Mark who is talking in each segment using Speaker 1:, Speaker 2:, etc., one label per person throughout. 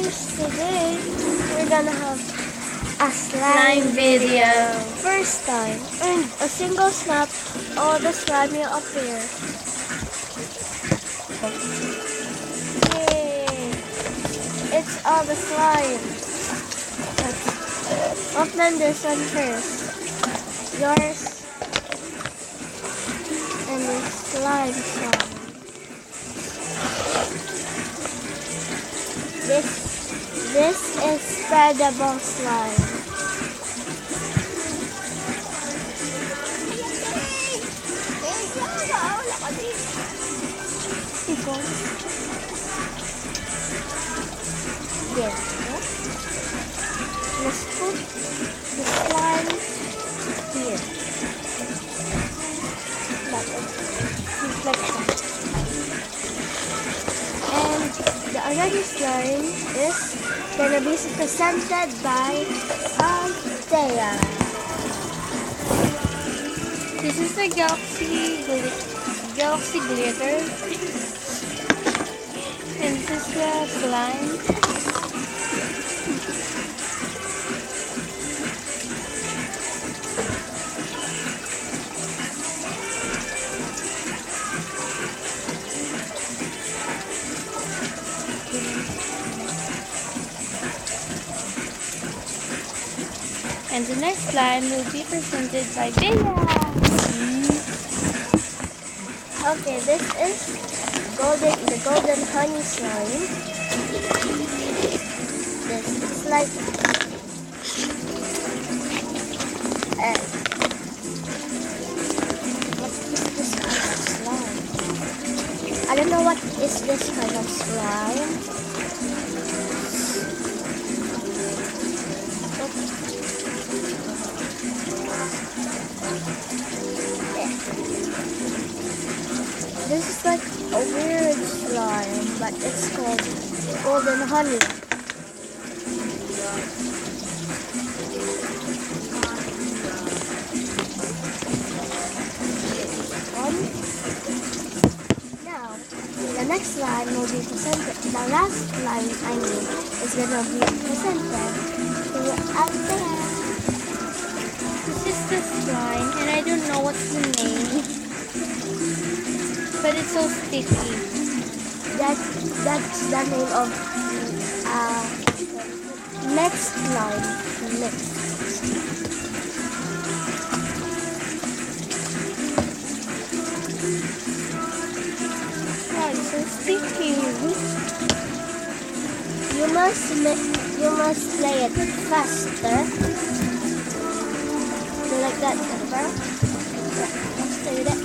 Speaker 1: guys, today we're gonna have a
Speaker 2: Slime video.
Speaker 1: First time, and a single snap, all the slime will appear. Yay! It's all the slime. Let's open this one first. Yours and the slime slime. This is spreadable slime. Yes. Let's put the slime here. Like reflection. And the other slime is gonna be presented by Thea.
Speaker 2: This is the Galaxy Glitter. And this is the slime. And the next slime will be presented by Bea.
Speaker 1: Okay, this is the golden honey slime. This is like what is this kind of slime? I don't know what is this kind of slime. This is like a weird slime, but it's called golden honey. Now, the next slime will be presented. The last slime is gonna be presented to Althea.
Speaker 2: This is the slime, and I don't know what's the name. But it's so sticky.
Speaker 1: That's the name of next slime. Next.
Speaker 2: Oh, it's so sticky.
Speaker 1: You must play it faster. You like that, Amber? Yeah, let's play that.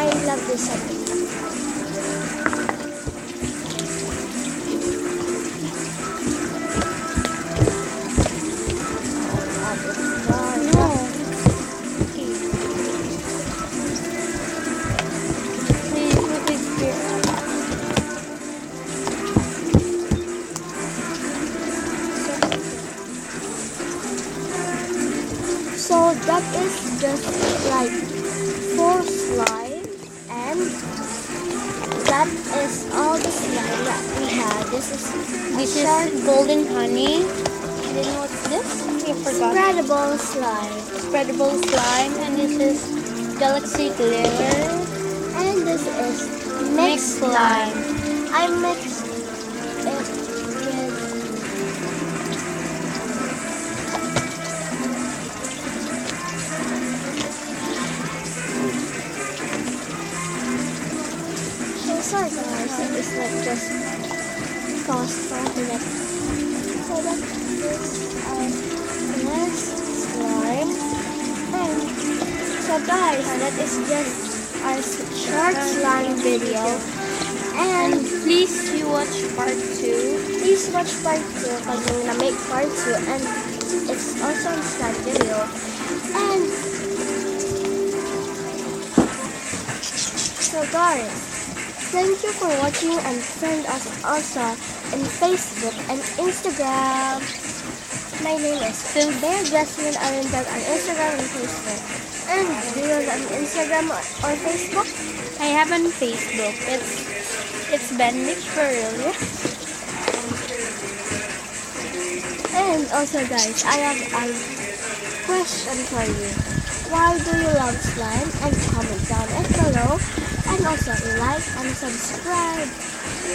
Speaker 1: I love this one. So that is just like 4 slime, and that is all the slime that we had. This is
Speaker 2: golden honey. Do you know what's this? I forgot.
Speaker 1: spreadable slime.
Speaker 2: Spreadable slime, and this is Galaxy Glitter.
Speaker 1: And this is mixed slime. I mixed it with sorry guys, it's like just fast it. So that is our last slime. And so guys, that is just our short slime video. And
Speaker 2: Please you watch part 2.
Speaker 1: please watch part 2 because we're gonna make part 2, and it's also a slime video. And So guys, thank you for watching and friend us also in Facebook and Instagram. My name is Bear Jasmine Arendag on Instagram and Facebook. And do you have an Instagram or Facebook?
Speaker 2: I have on Facebook. It's Ben Mitch for real. Yeah?
Speaker 1: And also guys, I have a question for you. Why do you love slime? And comment down below. And also like and subscribe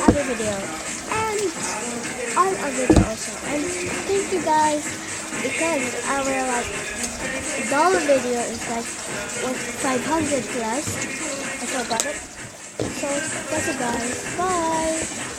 Speaker 1: other video. And all other video also. And thank you guys because our dollar video is like 500 plus. I forgot it. So that's it guys. Bye.